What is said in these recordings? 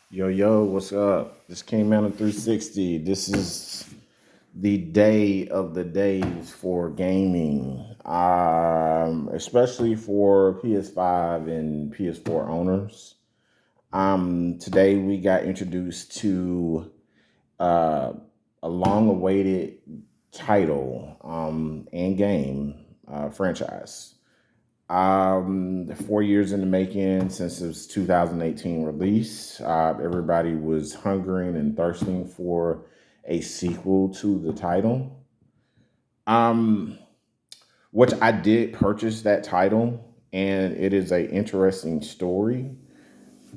Yo, yo, what's up? This came out of 360. This is the day of the days for gaming, especially for PS5 and PS4 owners. Today we got introduced to uh, a long awaited title and game franchise. 4 years in the making since its 2018 release. Everybody was hungering and thirsting for a sequel to the title. Um, which I did purchase that title, and it is a interesting story.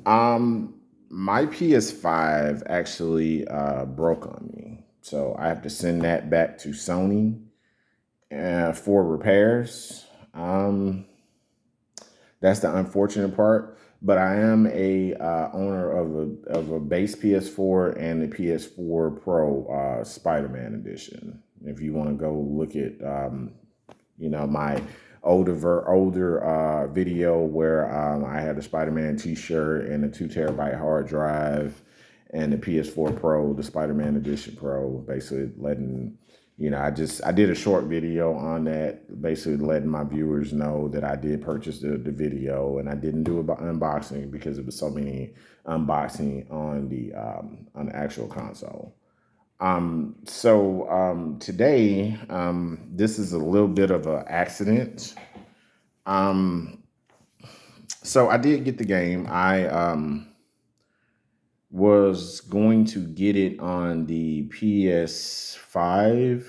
Um, my PS5 actually broke on me, so I have to send that back to Sony for repairs. That's the unfortunate part. But I am a owner of a base PS4 and the PS4 Pro Spider-Man edition. If you want to go look at my older video where I had a Spider-Man T-shirt and a 2 terabyte hard drive, and the PS4 Pro, the Spider-Man Edition Pro, basically letting I did a short video on that, basically letting my viewers know that I did purchase the video, and I didn't do an unboxing because there was so many unboxing on the actual console. Today, this is a little bit of an accident. Um, so I did get the game. I was going to get it on the PS5,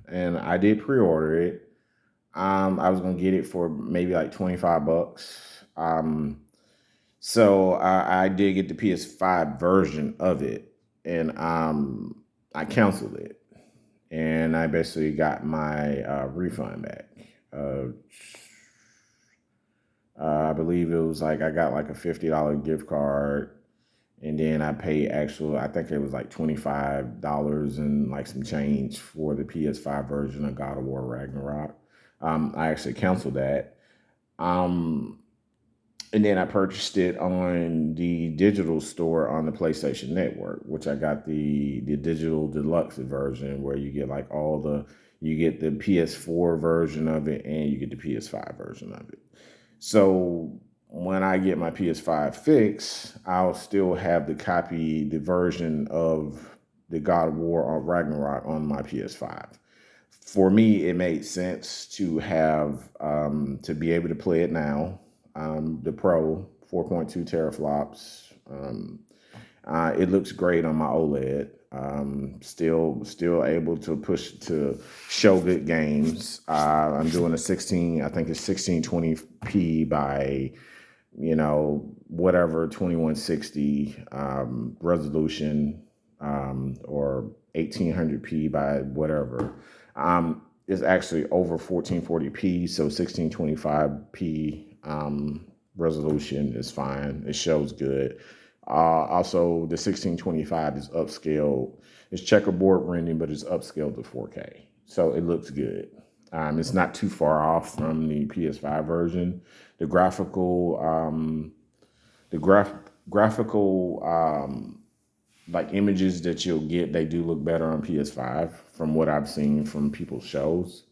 and I did pre-order it. I was gonna get it for maybe like $25. I did get the PS5 version of it, and I canceled it, and I basically got my refund back. Uh, I believe it was like I got like a $50 gift card, and then I paid I think it was like $25 and like some change for the PS5 version of God of War Ragnarok. I actually canceled that. Um, and then I purchased it on the digital store on the PlayStation Network, which I got the digital deluxe version where you get the PS4 version of it and you get the PS5 version of it. So when I get my PS5 fixed, I'll still have the version of the God of War or Ragnarok on my PS5. For me, it made sense to have to be able to play it now. The Pro 4.2 teraflops. It looks great on my OLED. Still able to push to show good games. I'm doing a 16. I think it's 1620p by whatever 2160 resolution, or 1800p by whatever. It's actually over 1440p, so 1625p resolution is fine. It shows good. Also, the 1625 is upscaled. It's checkerboard rendering, but it's upscaled to 4K, so it looks good. It's not too far off from the PS5 version. The graphical, the graph, graphical like images that you'll get, they do look better on PS5 from what I've seen from people's shows.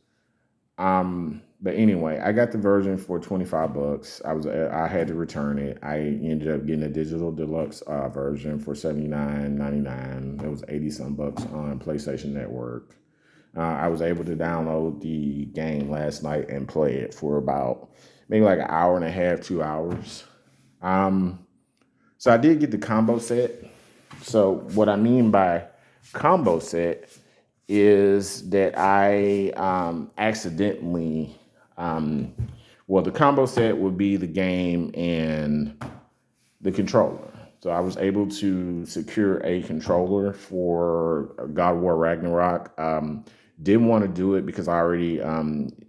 But anyway, I got the version for $25. I had to return it. I ended up getting a digital deluxe version for $79.99. It was 80 some bucks on PlayStation Network. I was able to download the game last night and play it for about maybe like an hour and a half, 2 hours. Um, so I did get the combo set. So what I mean by combo set is that I accidentally, the combo set would be the game and the controller. So I was able to secure a controller for God of War Ragnarok. Didn't want to do it because I already,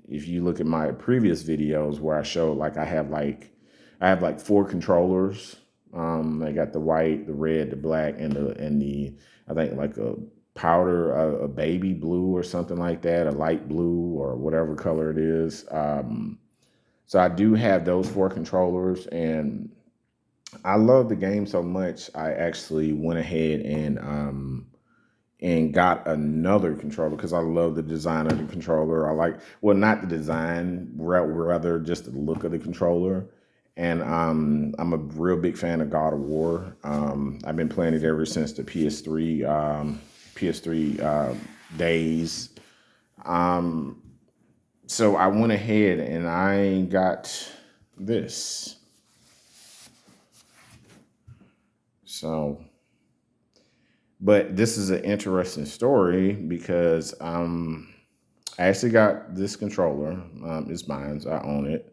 if you look at my previous videos where I showed I have like four controllers. I got the white, the red, the black, and the I think like a powder, a baby blue or something like that, a light blue or whatever color it is. So I do have those four controllers, and I love the game so much. I actually went ahead and got another controller because I love the design of the controller. I like, well, not the design, rather just the look of the controller. And I'm a real big fan of God of War. I've been playing it ever since the PS3 days. Um, so I went ahead and I got this. So, but this is an interesting story because I actually got this controller. It's mine. So I own it.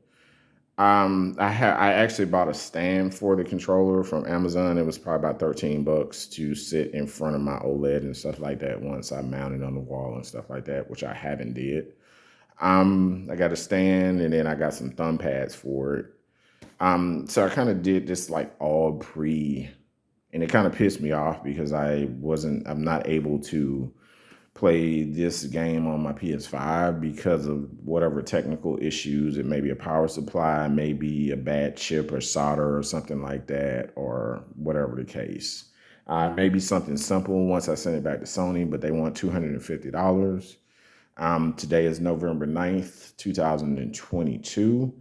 I actually bought a stand for the controller from Amazon. It was probably about $13 to sit in front of my OLED and stuff like that. Once I mounted on the wall and stuff like that, which I haven't did. I got a stand and then I got some thumb pads for it. So I kind of did this like all pre, and it kind of pissed me off because I'm not able to play this game on my PS5 because of whatever technical issues. It may be a power supply, maybe a bad chip or solder or something like that, or whatever the case. Maybe something simple once I send it back to Sony, but they want $250. Today is November 9th, 2022.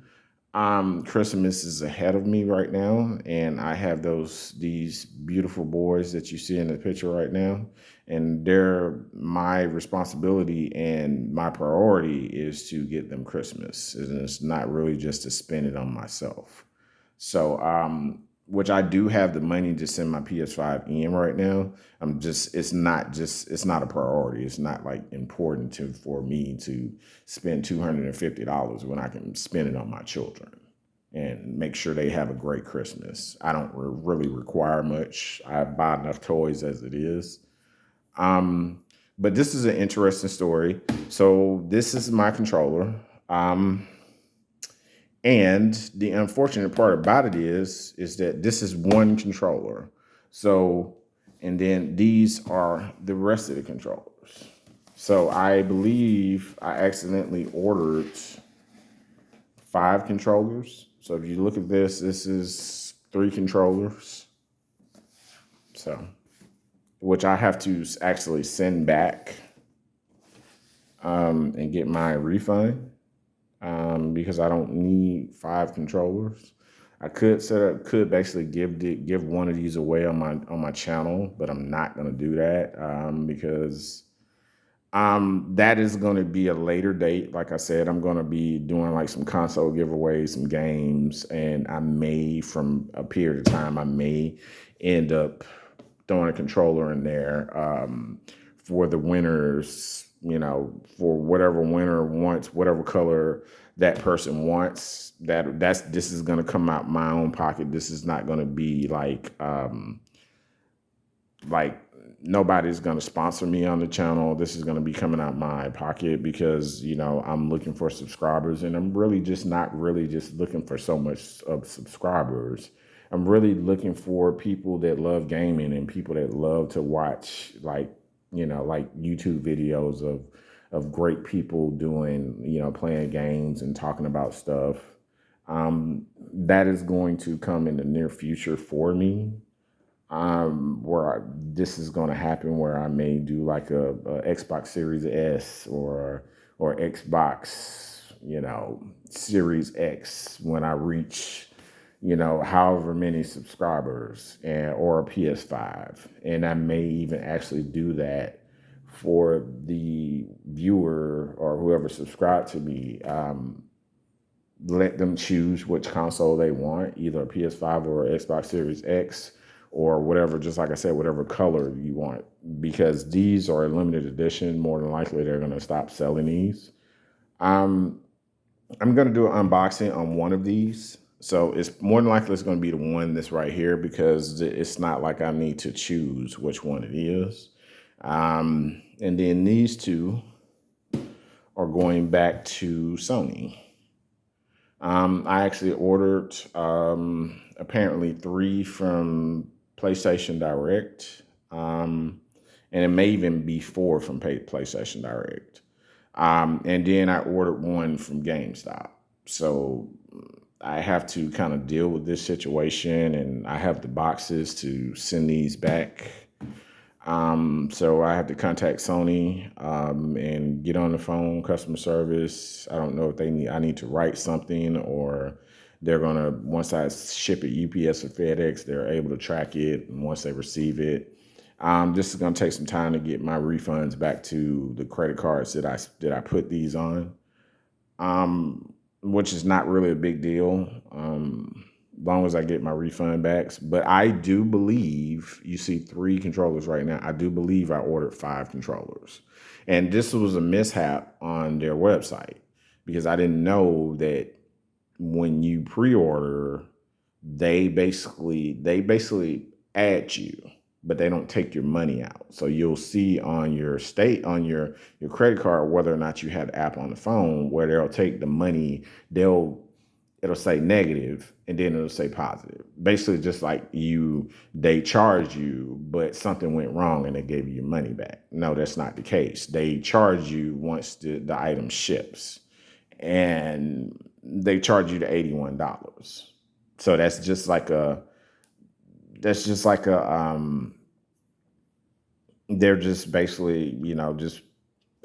Christmas is ahead of me right now, and I have these beautiful boys that you see in the picture right now, and they're my responsibility and my priority is to get them Christmas, and it's not really just to spend it on myself. So, which I do have the money to send my PS5 in right now. It's not a priority. It's not like important for me to spend $250 when I can spend it on my children and make sure they have a great Christmas. I don't really require much. I buy enough toys as it is. Um, but this is an interesting story. So this is my controller. Um, and the unfortunate part about it is that this is one controller. So, and then these are the rest of the controllers. So I believe I accidentally ordered 5 controllers. So if you look at this is 3 controllers. So, which I have to actually send back and get my refund. Because I don't need 5 controllers. I could basically give one of these away on my channel, but I'm not gonna do that because that is gonna be a later date. Like I said, I'm gonna be doing like some console giveaways, some games, and I may, from a period of time, I may end up throwing a controller in there for the winners, for whatever winner wants, whatever color that person wants. This is going to come out my own pocket. This is not going to be like nobody's going to sponsor me on the channel. This is going to be coming out my pocket because I'm looking for subscribers, and I'm really just not really just looking for so much of subscribers. I'm really looking for people that love gaming and people that love to watch like YouTube videos of great people doing, playing games and talking about stuff. That is going to come in the near future for me. This is going to happen where I may do like a Xbox Series S or Xbox, Series X when I reach, however many subscribers, or a PS5. And I may even actually do that for the viewer or whoever subscribed to me. Let them choose which console they want, either a PS5 or a Xbox Series X or whatever, just like I said, whatever color you want, because these are a limited edition. More than likely, they're going to stop selling these. Um, I'm going to do an unboxing on one of these. So it's more than likely it's going to be the one that's right here because it's not like I need to choose which one it is. And then these two are going back to Sony. I actually ordered apparently 3 from PlayStation Direct, and it may even be 4 from PlayStation Direct. And then I ordered one from GameStop. So I have to kind of deal with this situation, and I have the boxes to send these back. So I have to contact Sony and get on the phone, customer service. I don't know if I need to write something, or they're gonna, once I ship it UPS or FedEx, they're able to track it. And once they receive it, this is gonna take some time to get my refunds back to the credit cards that I put these on, which is not really a big deal. Long as I get my refund backs. But I do believe you see 3 controllers right now. I do believe I ordered 5 controllers. And this was a mishap on their website because I didn't know that when you pre-order, they basically add you, but they don't take your money out. So you'll see on your credit card whether or not you have the app on the phone, where they'll take the money, it'll say negative and then it'll say positive. Basically just like they charge you, but something went wrong and they gave you your money back. No, that's not the case. They charge you once the item ships, and they charge you the $81. So that's just like a they're just basically, just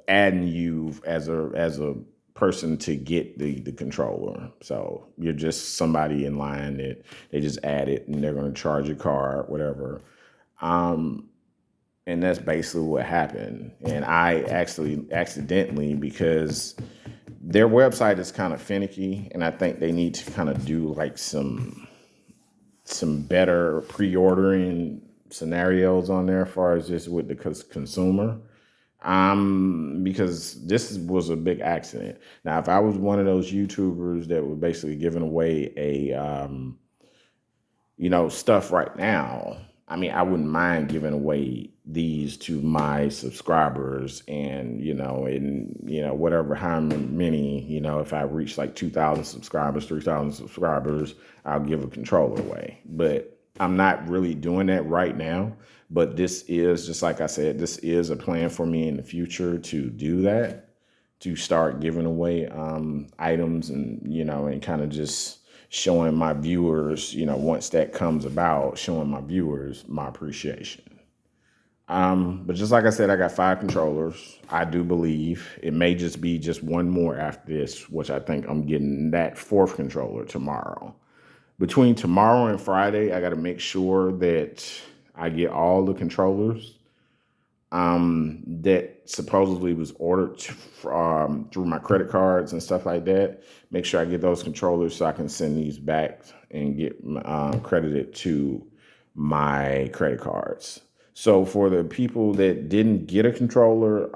adding you as a person to get the controller. So you're just somebody in line that they just add it, and they're going to charge your card, whatever. Um, and that's basically what happened. And I actually accidentally, because their website is kind of finicky, and I think they need to kind of do like some better pre-ordering scenarios on there as far as just with the consumer. Because this was a big accident. Now, if I was one of those YouTubers that were basically giving away stuff right now, I mean, I wouldn't mind giving away these to my subscribers, and whatever, how many, if I reach like 2,000 subscribers, 3,000 subscribers, I'll give a controller away. But I'm not really doing that right now. But this is, just like I said, this is a plan for me in the future to do that, to start giving away items, and kind of just showing my viewers, once that comes about, showing my viewers my appreciation. But just like I said, I got 5 controllers. I do believe it may just be just one more after this, which I think I'm getting that 4th controller tomorrow. Between tomorrow and Friday, I got to make sure that I get all the controllers that supposedly was ordered through my credit cards and stuff like that. Make sure I get those controllers so I can send these back and get credited to my credit cards. So for the people that didn't get a controller,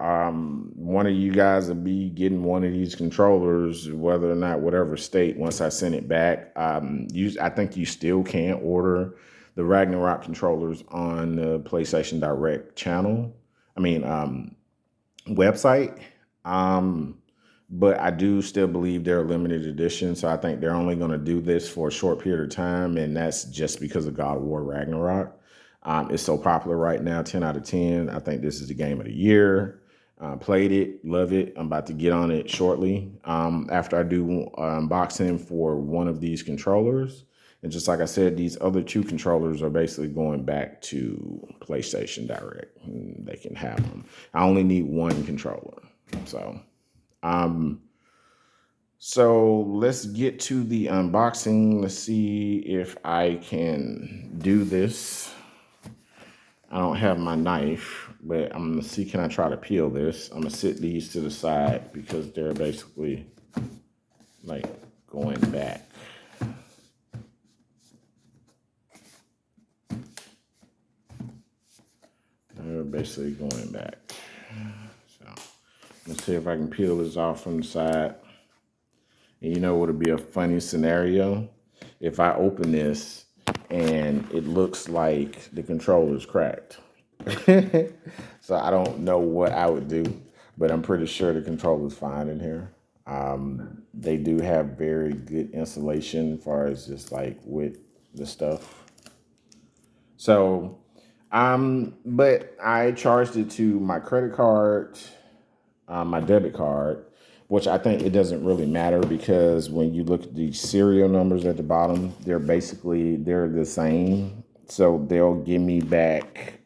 one of you guys will be getting one of these controllers, whether or not, whatever state, once I send it back. I think you still can't order the Ragnarok controllers on the PlayStation Direct channel. Website. But I do still believe they're a limited edition. So I think they're only going to do this for a short period of time. And that's just because of God of War Ragnarok. It's so popular right now, 10 out of 10. I think this is the game of the year. Played it, love it. I'm about to get on it shortly after I do unboxing for one of these controllers. And just like I said, these other 2 controllers are basically going back to PlayStation Direct. And they can have them. I only need 1 controller. So let's get to the unboxing. Let's see if I can do this. I don't have my knife, but I'm going to see, can I try to peel this? I'm going to sit these to the side because they're basically like going back. They're basically going back. So let's see if I can peel this off from the side. And you know what would be a funny scenario? If I open this and it looks like the controller's cracked. So I don't know what I would do, but I'm pretty sure the controller's fine in here. They do have very good insulation as far as just like with the stuff. So, but I charged it to my credit card, my debit card, which I think it doesn't really matter because when you look at the serial numbers at the bottom, they're the same. So they'll give me back,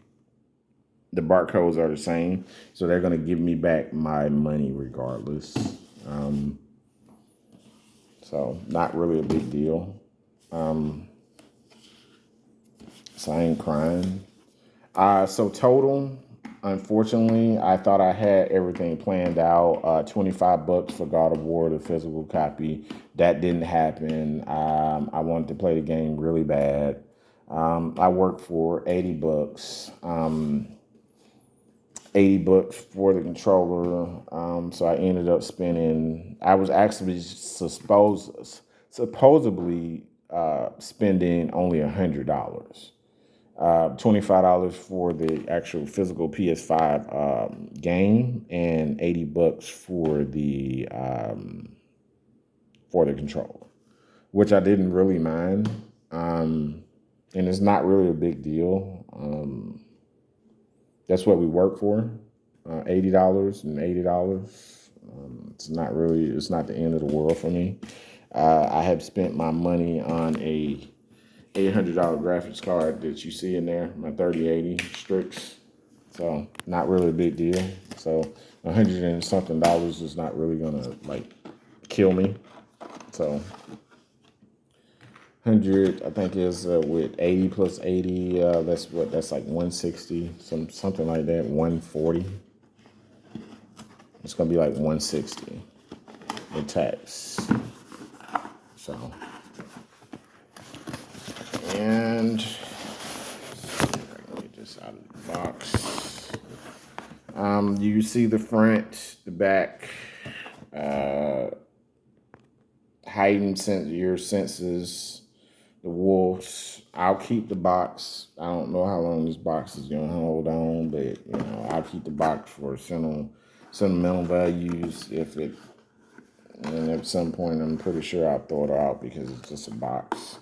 the barcodes are the same. So they're going to give me back my money regardless. So not really a big deal. So I ain't crying. So total, unfortunately, I thought I had everything planned out. $25 for God of War, the physical copy. That didn't happen. I wanted to play the game really bad. I worked for $80. $80 for the controller. So I ended up spending. I was actually supposedly spending only $100. $25 for the actual physical PS5 game, and $80 for the controller, which I didn't really mind. And it's not really a big deal. That's what we work for. $80 and $80. It's not the end of the world for me. I have spent my money on a $800 graphics card that you see in there, my 3080 Strix. So not really a big deal. So $100 and something is not really gonna like kill me. So 100, I think, is with 80 plus 80. That's like 160, something like that. 140. It's gonna be like 160 in tax. So, and get this out of the box. You see the front, the back, heighten your senses, the wolves. I'll keep the box. I don't know how long this box is gonna hold on, but I'll keep the box for sentimental values. And at some point, I'm pretty sure I'll throw it out because it's just a box.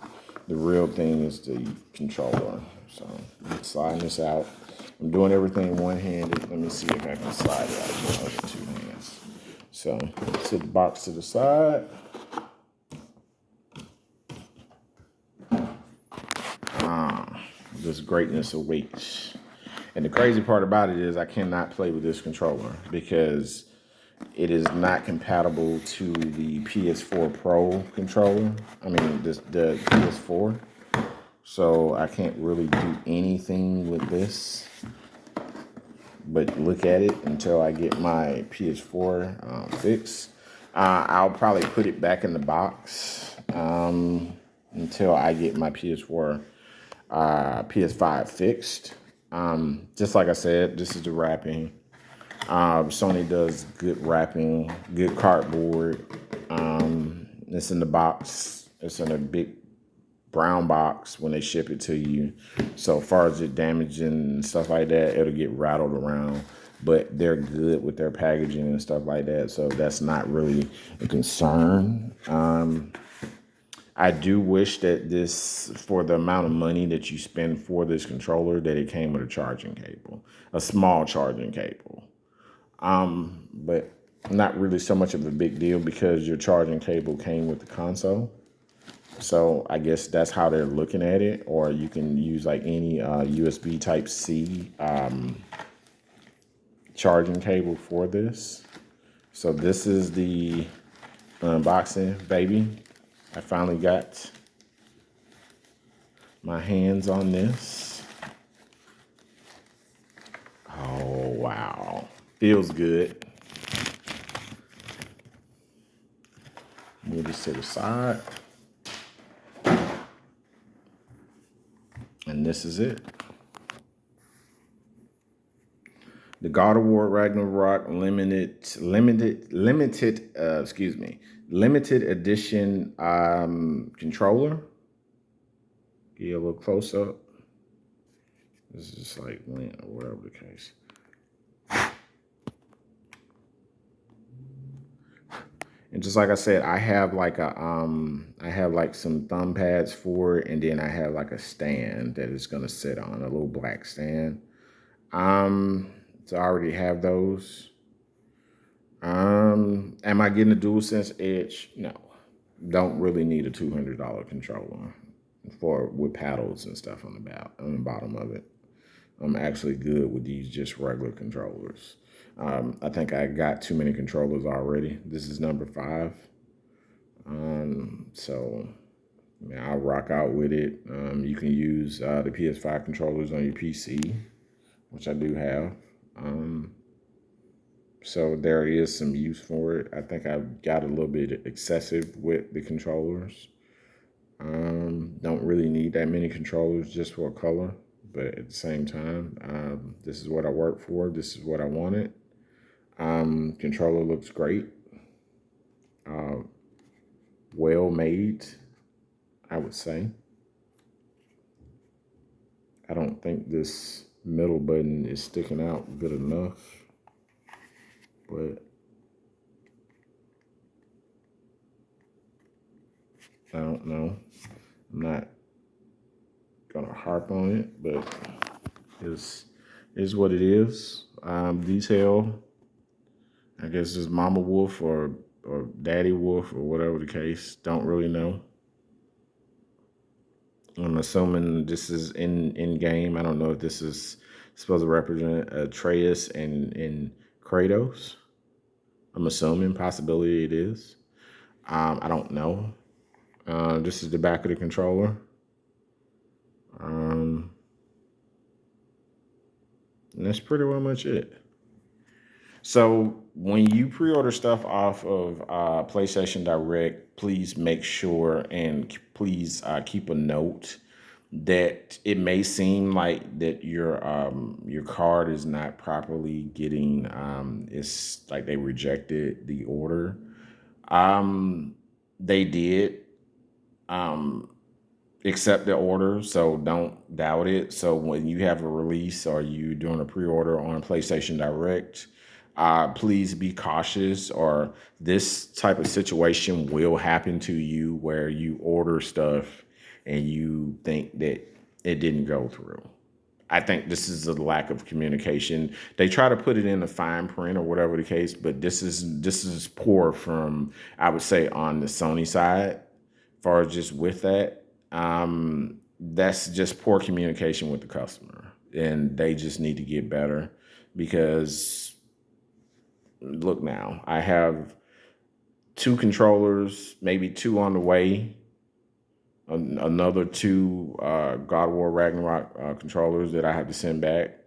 The real thing is the controller. So I'm sliding this out. I'm doing everything one-handed. Let me see if I can slide it out with two hands. So set the box to the side. This greatness awaits. And the crazy part about it is I cannot play with this controller because it is not compatible to the PS4 Pro controller. I mean, the PS4. So I can't really do anything with this but look at it until I get my PS4 fixed. I'll probably put it back in the box until I get my PS5 fixed. Just like I said, this is the wrapping. Sony does good wrapping, good cardboard. It's in the box. It's in a big brown box when they ship it to you. So as far as it damaging and stuff like that, it'll get rattled around. But they're good with their packaging and stuff like that. So that's not really a concern. I do wish that for the amount of money that you spend for this controller, that it came with a charging cable, a small charging cable. But not really so much of a big deal because your charging cable came with the console. So I guess that's how they're looking at it. Or you can use like any USB type C charging cable for this. So this is the unboxing, baby. I finally got my hands on this. Oh, wow. Feels good. Move this to the side. And this is it. The God of War Ragnarok limited edition controller. Get a little close up. This is just like whatever the case. And just like I said, I have like some thumb pads for it, and then I have like a stand that it's gonna sit on, a little black stand. So I already have those. Am I getting a DualSense Edge? No. Don't really need a $200 controller for with paddles and stuff on the bottom of it. I'm actually good with these just regular controllers. I think I got too many controllers already. This is number 5. So yeah, I'll rock out with it. You can use the PS5 controllers on your PC, which I do have. So there is some use for it. I think I got a little bit excessive with the controllers. Don't really need that many controllers just for color, but at the same time, this is what I work for. This is what I wanted. Controller looks great. Well made, I would say. I don't think this middle button is sticking out good enough, but I don't know. I'm not gonna harp on it, but it's is what it is. Detail, I guess it's Mama Wolf or Daddy Wolf or whatever the case. Don't really know. I'm assuming this is in game. I don't know if this is supposed to represent Atreus and Kratos. I'm assuming possibility it is. I don't know. This is the back of the controller. And that's pretty well much it. So when you pre-order stuff off of PlayStation Direct, please make sure and please keep a note that it may seem like that your card is not properly getting it's like they rejected the order. They did accept the order, so don't doubt it. So when you have a release or you doing a pre-order on PlayStation Direct, please be cautious, or this type of situation will happen to you where you order stuff and you think that it didn't go through. I think this is a lack of communication. They try to put it in the fine print or whatever the case, but this is poor from, I would say, on the Sony side. As far as just with that, that's just poor communication with the customer, and they just need to get better because look, now I have 2 controllers, maybe 2 on the way, another 2 God of War Ragnarok controllers that I have to send back.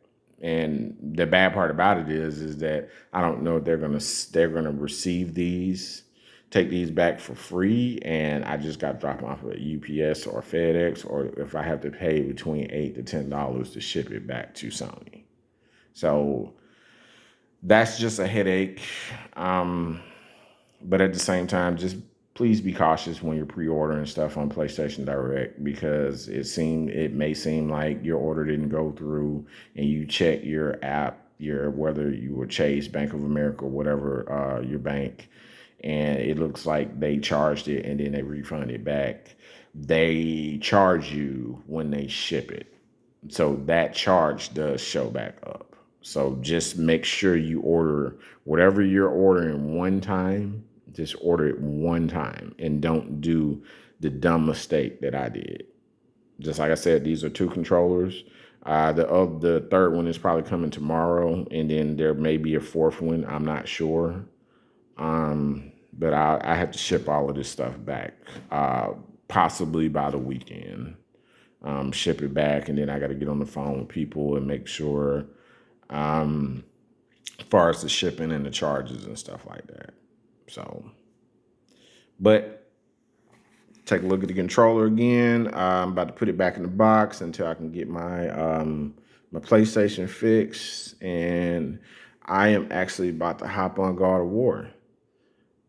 And the bad part about it is that I don't know if they're gonna receive these, take these back for free, and I just got to drop them off at UPS or FedEx, or if I have to pay between $8 to $10 to ship it back to Sony. So that's just a headache. But at the same time, just please be cautious when you're pre-ordering stuff on PlayStation Direct, because it may seem like your order didn't go through, and you check your app, whether you were Chase, Bank of America, or whatever your bank, and it looks like they charged it and then they refund it back. They charge you when they ship it, so that charge does show back up. So just make sure you order whatever you're ordering one time. Just order it one time and don't do the dumb mistake that I did. Just like I said, these are 2 controllers. The third one is probably coming tomorrow, and then there may be a 4th one. I'm not sure. But I have to ship all of this stuff back, possibly by the weekend. Ship it back, and then I got to get on the phone with people and make sure, as far as the shipping and the charges and stuff like that. So, but take a look at the controller again. I'm about to put it back in the box until I can get my PlayStation fixed, and I am actually about to hop on God of War.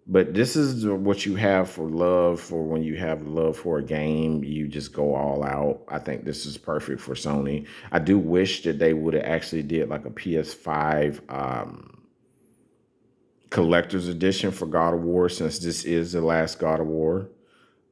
But this is what you have for love, for when you have love for a game, you just go all out. I think this is perfect for Sony. I do wish that they would have actually did like a PS5 collector's edition for God of War, since this is the last God of War.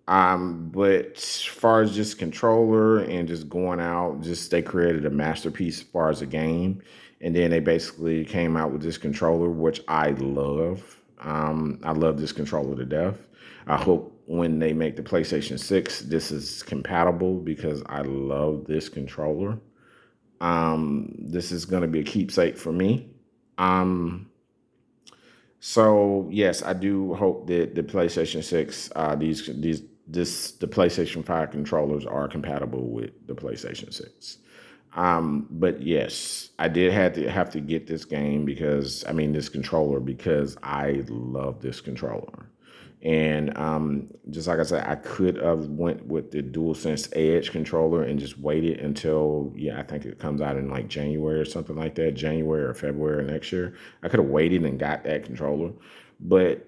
But as far as just controller and just going out, just they created a masterpiece as far as a game. And then they basically came out with this controller, which I love. I love this controller to death. I hope when they make the PlayStation 6, this is compatible because I love this controller. This is going to be a keepsake for me. Um, so yes, I do hope that the PlayStation 6, the PlayStation 5 controllers are compatible with the PlayStation 6. But yes, I did have to get this game because I mean this controller because I love this controller. And just like I said, I could have went with the DualSense Edge controller and just waited until, yeah, I think it comes out in like January or something like that, January or February next year. I could have waited and got that controller, but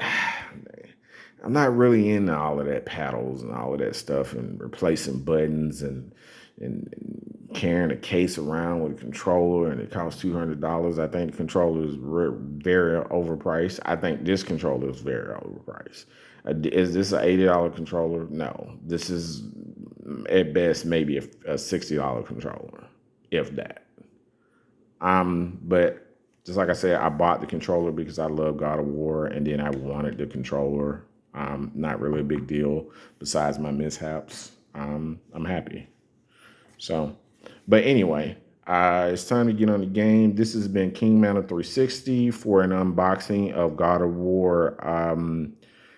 I'm not really into all of that paddles and all of that stuff and replacing buttons and carrying a case around with a controller and it costs $200. I think the controller is very overpriced. I think this controller is very overpriced. Is this an $80 controller? No, this is at best maybe a $60 controller, if that. But just like I said, I bought the controller because I love God of War, and then I wanted the controller. Not really a big deal. Besides my mishaps, I'm happy. So, but anyway, it's time to get on the game. This has been King Manor 360 for an unboxing of God of War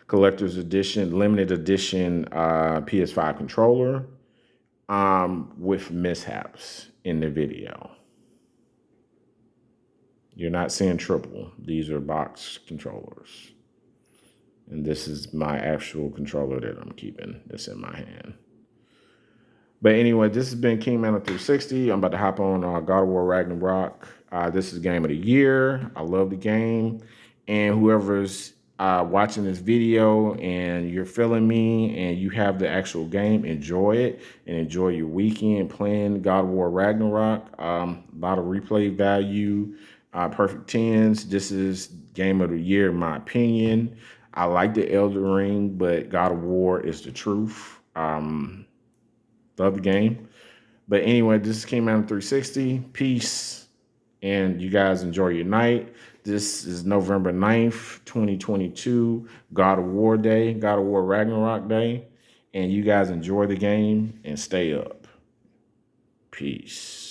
Collector's Edition, Limited Edition PS5 controller with mishaps in the video. You're not seeing triple. These are box controllers. And this is my actual controller that I'm keeping that's in my hand. But anyway, this has been King Manor 360. I'm about to hop on God of War Ragnarok. This is Game of the Year. I love the game. And whoever's watching this video and you're feeling me and you have the actual game, enjoy it and enjoy your weekend playing God of War Ragnarok. A lot of replay value, perfect 10s. This is Game of the Year in my opinion. I like the Elden Ring, but God of War is the truth. Love the game. But anyway, this came out in 360. Peace. And you guys enjoy your night. This is November 9th, 2022, God of War Day, God of War Ragnarok Day. And you guys enjoy the game and stay up. Peace.